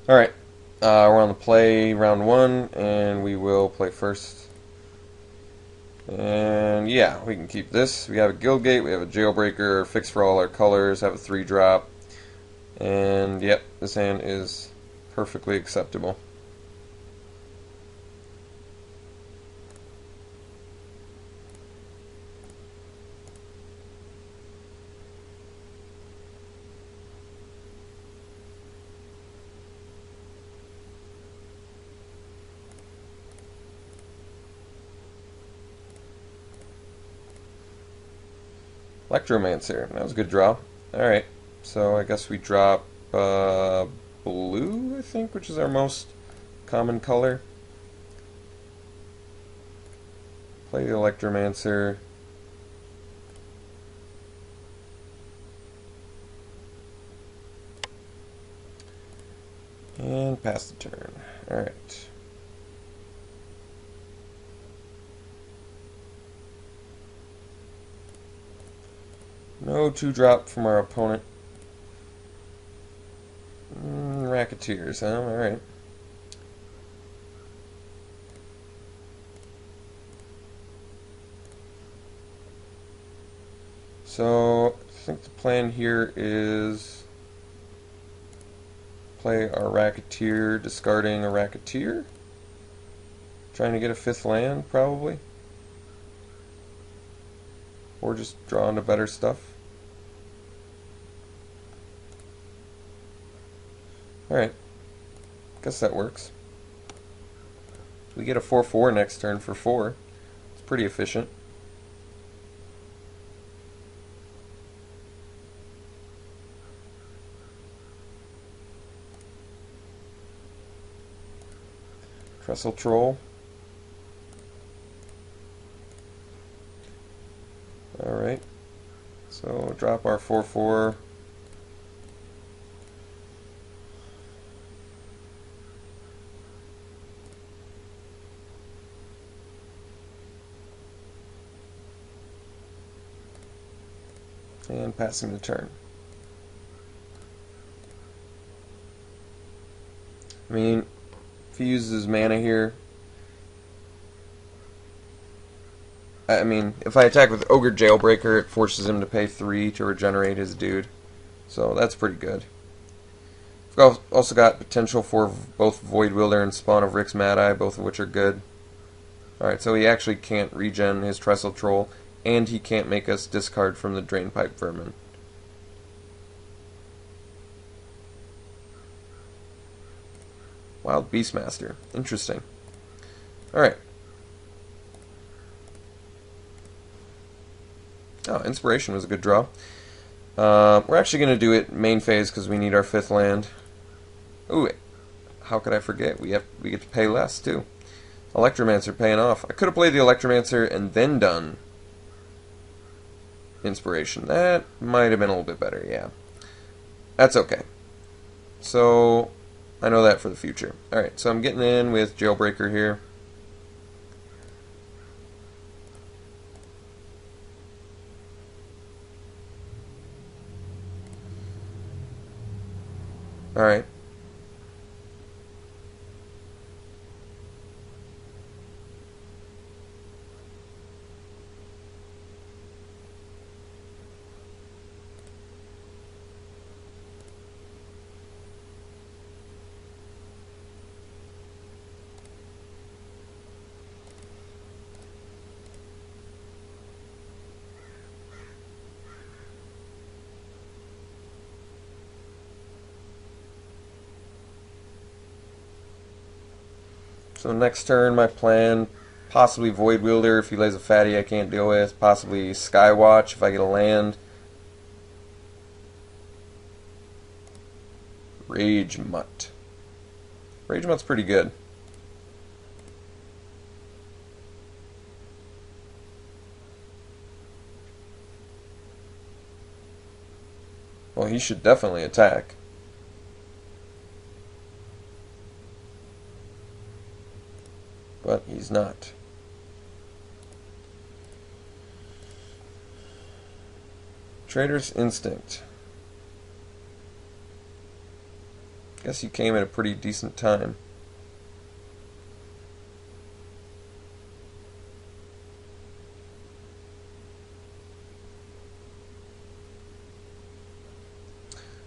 Alright, we're on the play round one, and we will play first. And yeah, we can keep this. We have a Guildgate, we have a Jailbreaker, fix for all our colors, have a 3-drop. And yep, this hand is perfectly acceptable. Electromancer, that was a good draw. Alright, so I guess we drop blue, I think, which is our most common color. Play the Electromancer. And pass the turn. Alright. No 2-drop from our opponent. Racketeers, huh? Alright. So, I think the plan here is play our Racketeer, discarding a Racketeer. Trying to get a 5th land, probably. Or just draw into better stuff. Alright. Guess that works. We get a 4/4 next turn for 4. It's pretty efficient. Trestle Troll. Alright. So drop our 4/4. And passing the turn. I mean, if he uses his mana here, I mean, if I attack with Ogre Jailbreaker, it forces him to pay 3 to regenerate his dude. So that's pretty good. We've also got potential for both Void Wielder and Spawn of Rick's Mad Eye, both of which are good. Alright, so he actually can't regen his Trestle Troll, and he can't make us discard from the Drainpipe Vermin. Wild Beastmaster. Interesting. Alright. Oh, Inspiration was a good draw. We're actually going to do it main phase because we need our 5th land. Ooh, how could I forget? We get to pay less, too. Electromancer paying off. I could have played the Electromancer and then done Inspiration. That might have been a little bit better, yeah. That's okay. So, I know that for the future. Alright, so I'm getting in with Jailbreaker here. Alright. So next turn, my plan, possibly Void Wielder if he lays a fatty I can't deal with, possibly Skywatch if I get a land. Rage Mutt. Rage Mutt's pretty good. Well, he should definitely attack. But he's not. Trader's Instinct. Guess you came at a pretty decent time.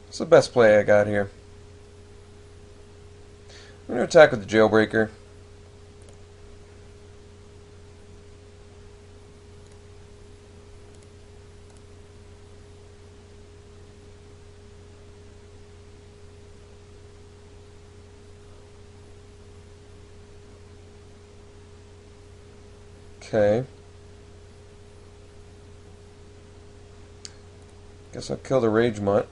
What's the best play I got here? I'm going to attack with the Jailbreaker. Okay. Guess I'll kill the Rage Mutt.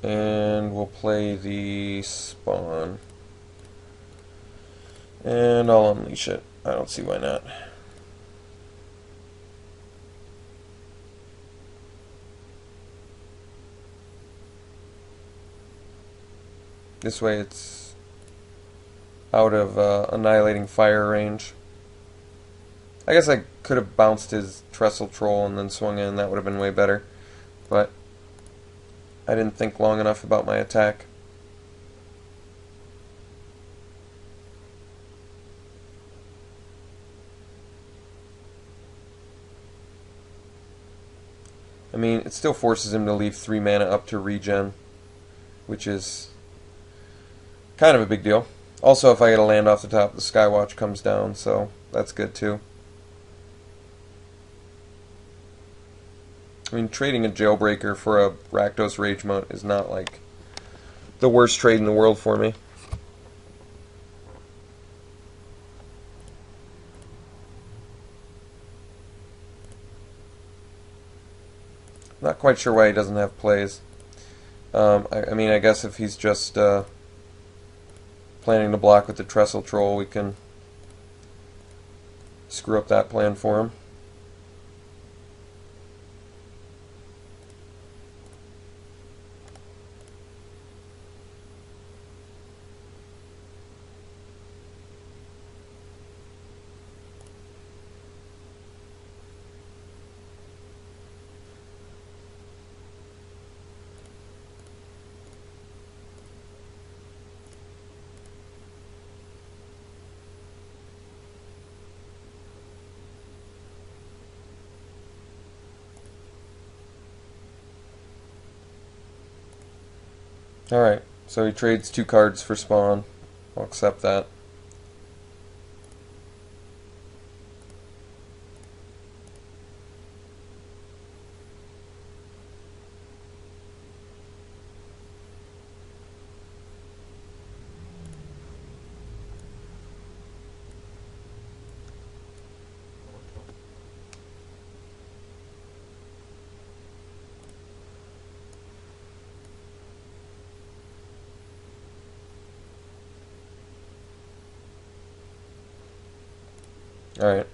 And we'll play the Spawn. And I'll unleash it. I don't see why not. This way it's out of annihilating fire range. I guess I could have bounced his Trestle Troll and then swung in. That would have been way better. But I didn't think long enough about my attack. I mean, it still forces him to leave 3 mana up to regen, which is kind of a big deal. Also, if I get a land off the top, the Skywatch comes down, so that's good too. I mean, trading a Jailbreaker for a Rakdos Rage Mutt is not like the worst trade in the world for me. Not quite sure why he doesn't have plays. I mean, I guess if he's just planning to block with the Trestle Troll, we can screw up that plan for him. Alright, so he trades 2 cards for Spawn. I'll accept that. Alright.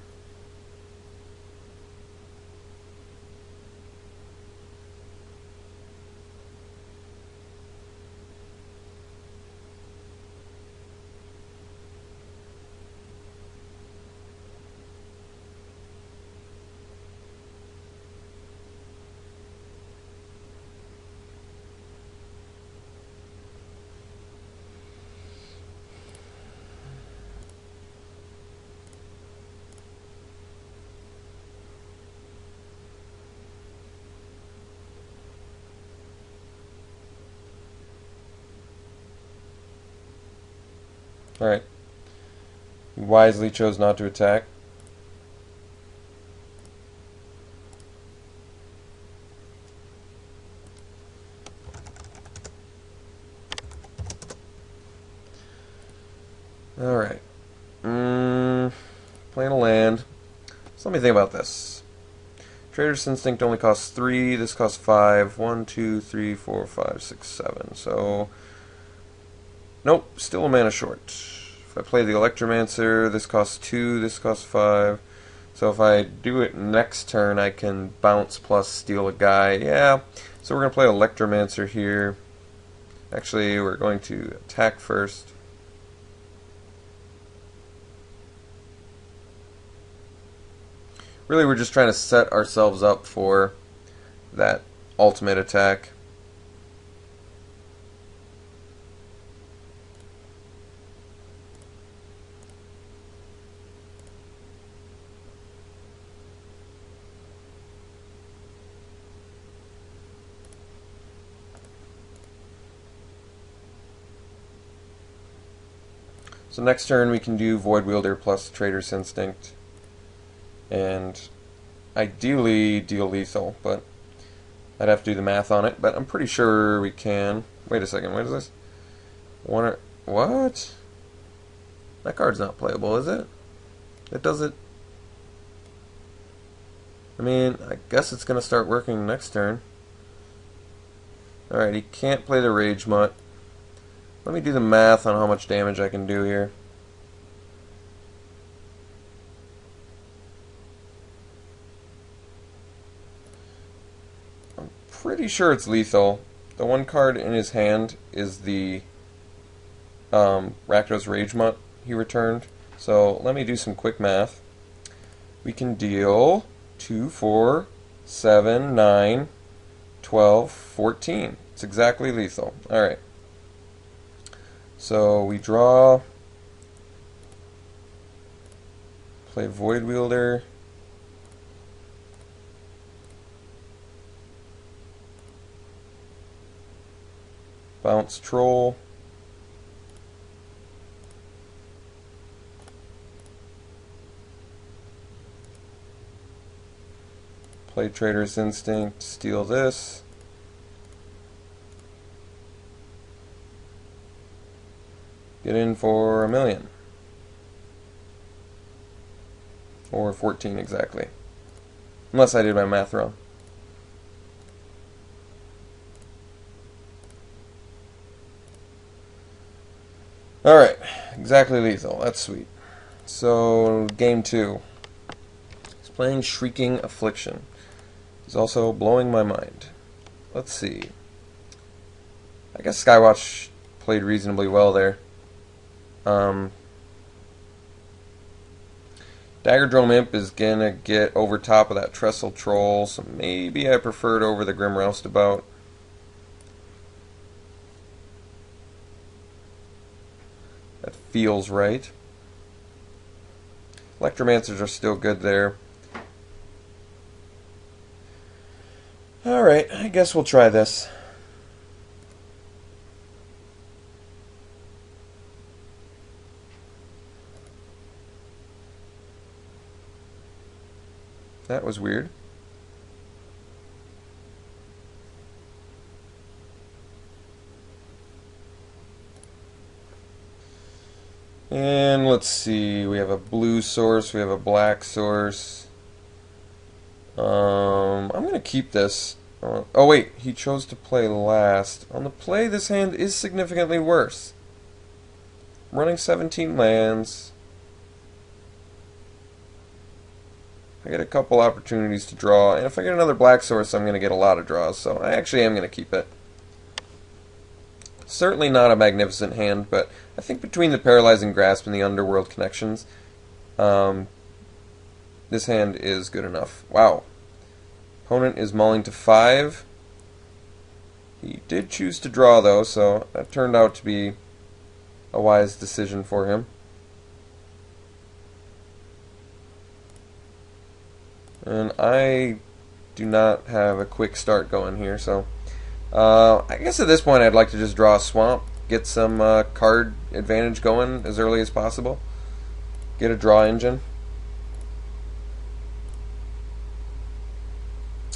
Alright. He wisely chose not to attack. Alright. Playing a land. So let me think about this. Trader's Instinct only costs 3. This costs 5. 1, 2, 3, 4, 5, 6, 7. So, nope, still a mana short. If I play the Electromancer, this costs 2. This costs 5. So if I do it next turn, I can bounce plus steal a guy. Yeah, So we're going to play Electromancer here. Actually, we're going to attack first. Really, we're just trying to set ourselves up for that ultimate attack. So next turn we can do Void Wielder plus Trader's Instinct, and ideally deal lethal, but I'd have to do the math on it, but I'm pretty sure we can. Wait a second, what is this? What? That card's not playable, is it? It does it. I mean, I guess it's going to start working next turn. Alright, he can't play the Rage Mutt. Let me do the math on how much damage I can do here. I'm pretty sure it's lethal. The one card in his hand is the Rakdos Rage Mutt he returned. So let me do some quick math. We can deal 2, 4, 7, 9, 12, 14. It's exactly lethal. Alright. So we draw, play Void Wielder, bounce Troll, play Trader's Instinct, steal this. Get in for 1,000,000. Or 14 exactly. Unless I did my math wrong. Alright, exactly lethal. That's sweet. So, game 2. He's playing Shrieking Affliction. He's also blowing my mind. Let's see. I guess Skywatch played reasonably well there. Daggerdrome Imp is gonna get over top of that Trestle Troll, so maybe I prefer it over the Grim Roustabout. That feels right. Electromancers are still good there. Alright, I guess we'll try this. That was weird. And let's see, we have a blue source, we have a black source. I'm going to keep this. Oh wait, he chose to play last. On the play, this hand is significantly worse. I'm running 17 lands. I get a couple opportunities to draw, and if I get another black source, I'm going to get a lot of draws, so I actually am going to keep it. Certainly not a magnificent hand, but I think between the Paralyzing Grasp and the Underworld connections, this hand is good enough. Wow. Opponent is mulling to 5. He did choose to draw, though, so that turned out to be a wise decision for him. And I do not have a quick start going here, so I guess at this point I'd like to just draw a swamp, get some card advantage going as early as possible, get a draw engine.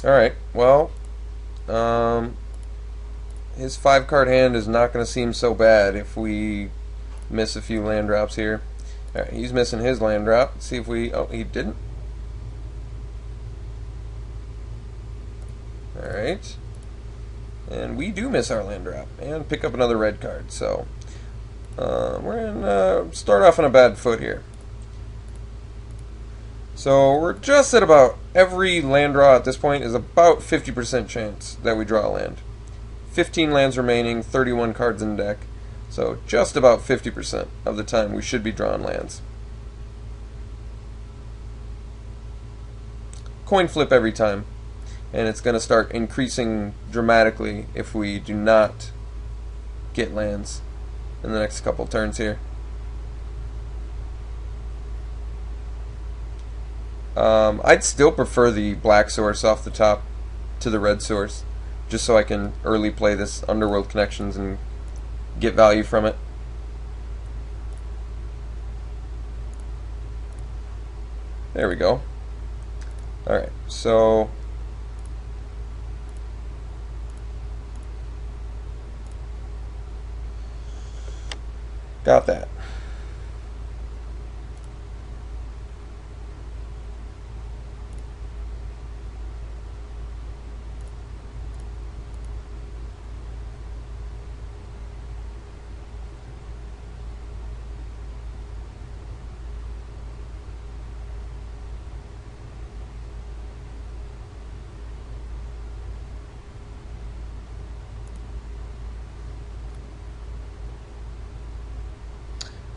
Alright, well, his 5-card hand is not going to seem so bad if we miss a few land drops here. Alright, he's missing his land drop. Let's see if we... Oh, he didn't. Alright. And we do miss our land drop. And pick up another red card. So, we're going to start off on a bad foot here. So we're just at about every land draw at this point is about 50% chance that we draw a land. 15 lands remaining, 31 cards in deck. So just about 50% of the time we should be drawing lands. Coin flip every time. And it's going to start increasing dramatically if we do not get lands in the next couple turns here. I'd still prefer the black source off the top to the red source, just so I can early play this Underworld Connections and get value from it. There we go. Alright, so got that.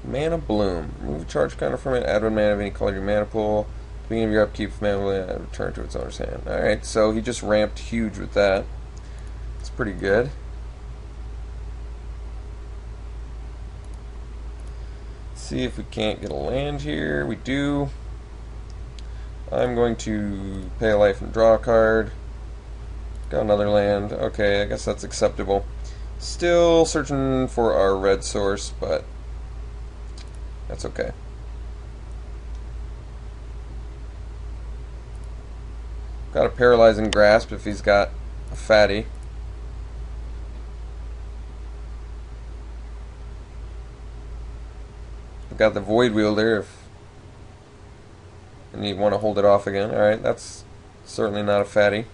Mana Bloom. Remove a charge counter from it, add 1 mana of any color to your mana pool. At the beginning of your upkeep, mana will return to its owner's hand. Alright, so he just ramped huge with that. It's pretty good. Let's see if we can't get a land here. We do. I'm going to pay a life and draw a card. Got another land. Okay, I guess that's acceptable. Still searching for our red source, but that's okay. Got a Paralyzing Grasp if he's got a fatty. I've got the Void Wielder and you want to hold it off again. Alright, that's certainly not a fatty.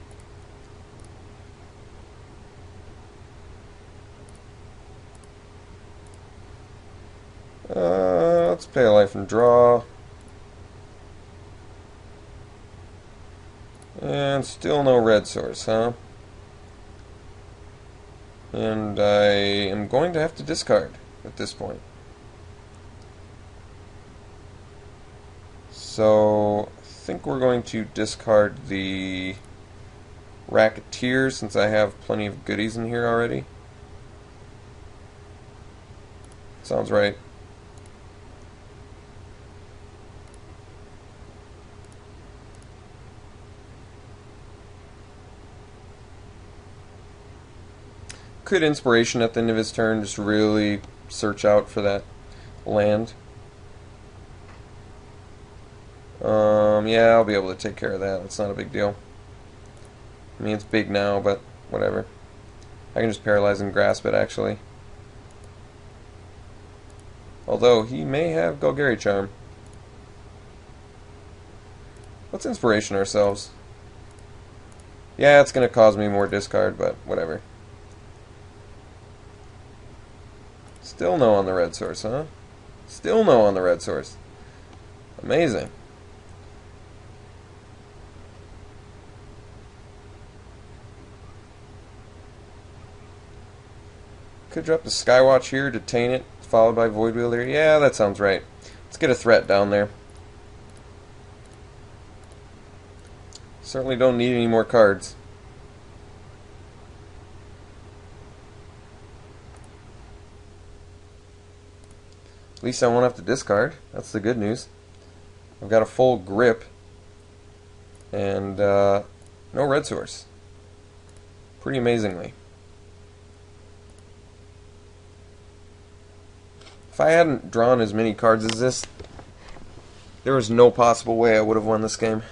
Let's pay a life and draw. And still no red source, huh? And I am going to have to discard at this point. So I think we're going to discard the Racketeer since I have plenty of goodies in here already. Sounds right. Could Inspiration at the end of his turn just really search out for that land. Yeah, I'll be able to take care of that. That's not a big deal. I mean, it's big now, but whatever. I can just Paralyze and Grasp it, actually. Although, he may have Golgari Charm. Let's Inspiration ourselves. Yeah, it's going to cause me more discard, but whatever. Still no on the red source, huh? Still no on the red source. Amazing. Could drop the Skywatch here, detain it, followed by Void Wielder. Yeah, that sounds right. Let's get a threat down there. Certainly don't need any more cards. At least I won't have to discard. That's the good news. I've got a full grip. And no red source. Pretty amazingly. If I hadn't drawn as many cards as this, there was no possible way I would have won this game.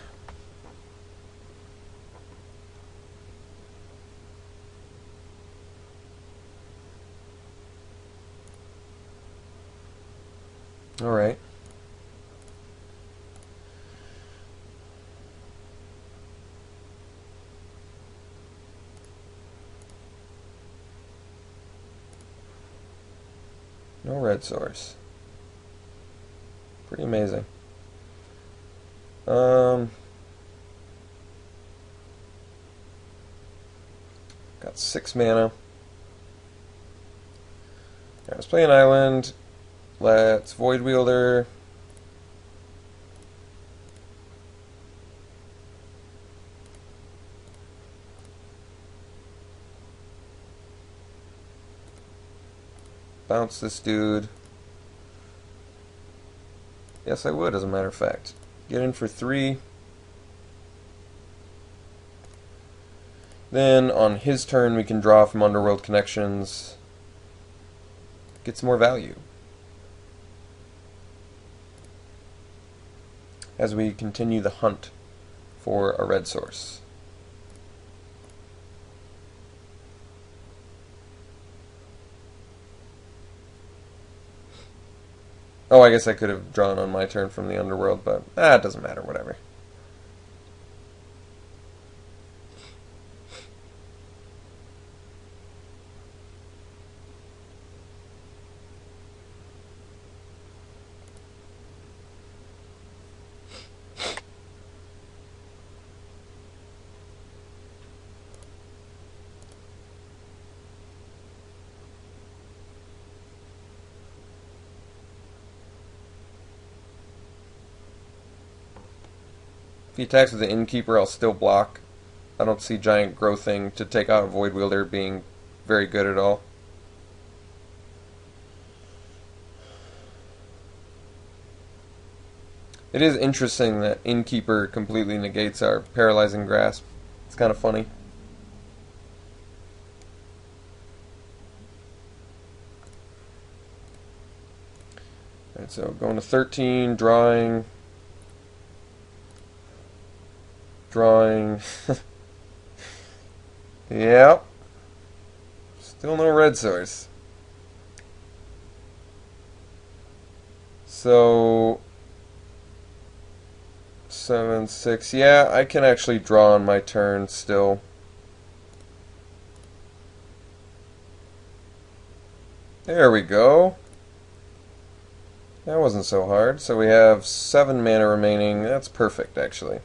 Alright. No red source. Pretty amazing. Got 6 mana. Alright, let's play an island. Let's Void Wielder. Bounce this dude. Yes, I would, as a matter of fact. Get in for 3. Then, on his turn, we can draw from Underworld Connections. Get some more value. As we continue the hunt for a red source. Oh, I guess I could have drawn on my turn from the Underworld, but it doesn't matter, whatever. If he attacks with the Innkeeper, I'll still block. I don't see Giant Growthing to take out a Void Wielder being very good at all. It is interesting that Innkeeper completely negates our Paralyzing Grasp. It's kind of funny. Alright, so going to 13, drawing. Yep. Still no red source. So 7, 6. Yeah, I can actually draw on my turn still. There we go. That wasn't so hard. So we have 7 mana remaining. That's perfect, actually.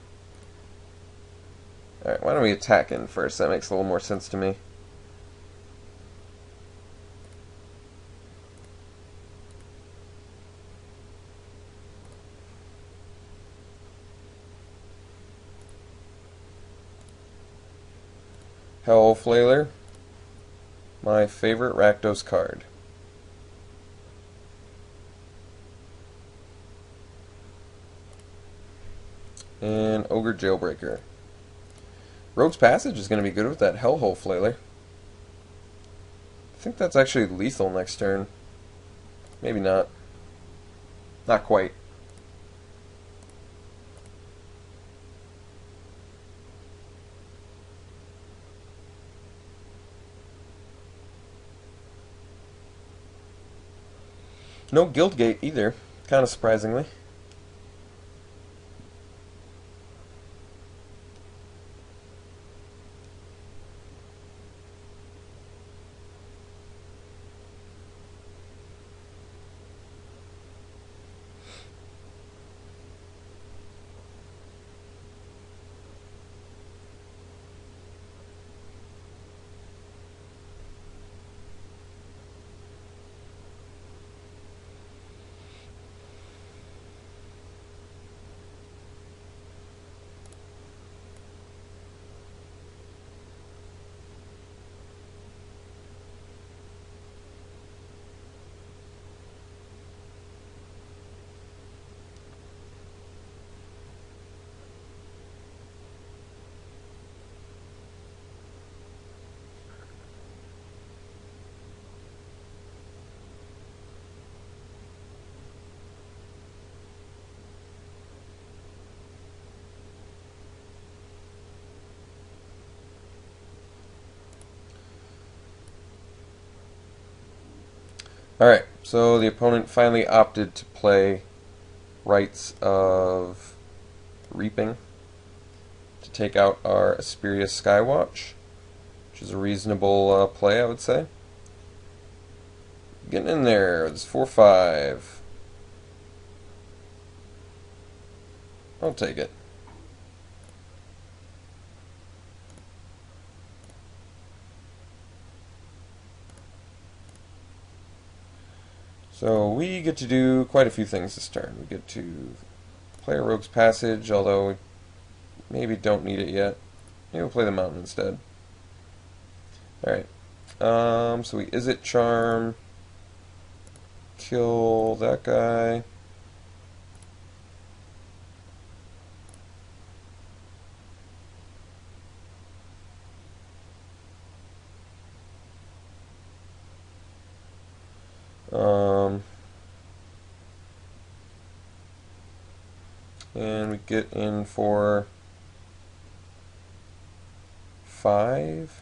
Alright, why don't we attack in first? That makes a little more sense to me. Hell Flailer. My favorite Rakdos card. And Ogre Jailbreaker. Rogue's Passage is going to be good with that Hellhole Flailer. I think that's actually lethal next turn. Maybe not. Not quite. No Guildgate either, kind of surprisingly. Alright, so the opponent finally opted to play Rites of Reaping to take out our Asperia Skywatch, which is a reasonable play, I would say. Getting in there, it's 4-5. I'll take it. So we get to do quite a few things this turn. We get to play a Rogue's Passage, although we maybe don't need it yet. Maybe we'll play the Mountain instead. Alright. So we Izzet Charm. Kill that guy. And we get in for 5.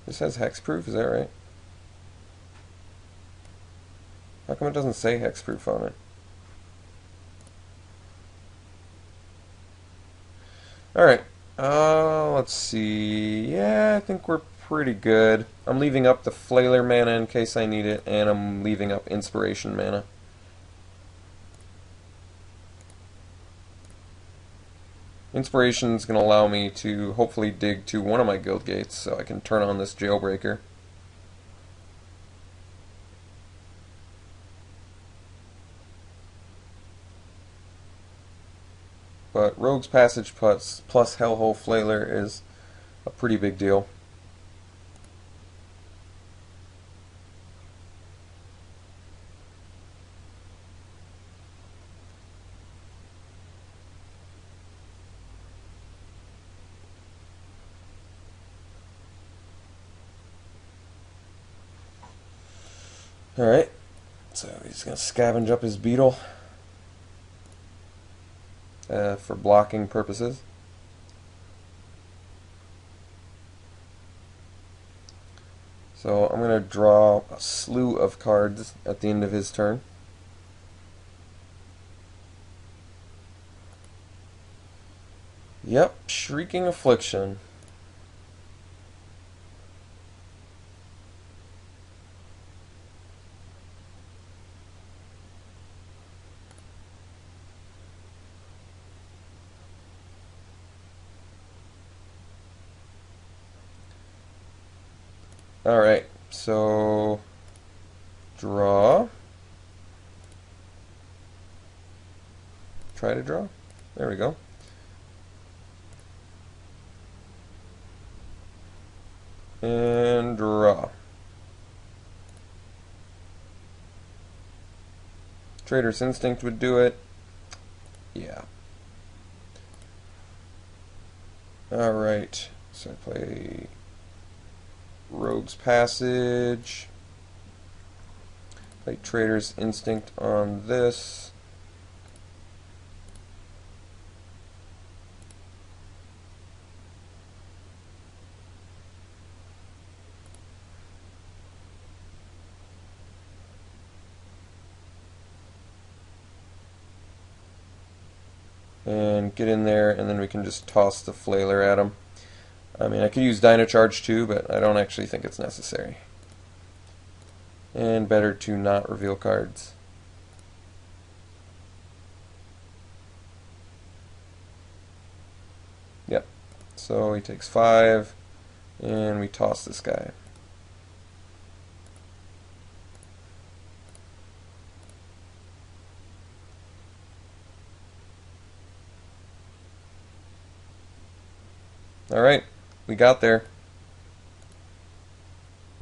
This has hexproof, is that right? How come it doesn't say hexproof on it? Alright, let's see. Yeah, I think we're pretty good. I'm leaving up the Flailer mana in case I need it, and I'm leaving up Inspiration mana. Inspiration's going to allow me to hopefully dig to one of my guild gates so I can turn on this Jailbreaker. But Rogue's Passage plus Hellhole Flailer is a pretty big deal. Alright, so he's going to scavenge up his beetle for blocking purposes. So I'm going to draw a slew of cards at the end of his turn. Yep, Shrieking Affliction. Alright, so draw. Try to draw. There we go. And draw. Trader's Instinct would do it. Yeah. Alright, so I play Rogue's Passage. Play Trader's Instinct on this. And get in there, and then we can just toss the Flailer at him. I mean, I could use Dino Charge too, but I don't actually think it's necessary. And better to not reveal cards. Yep. So he takes 5, and we toss this guy. Alright, we got there.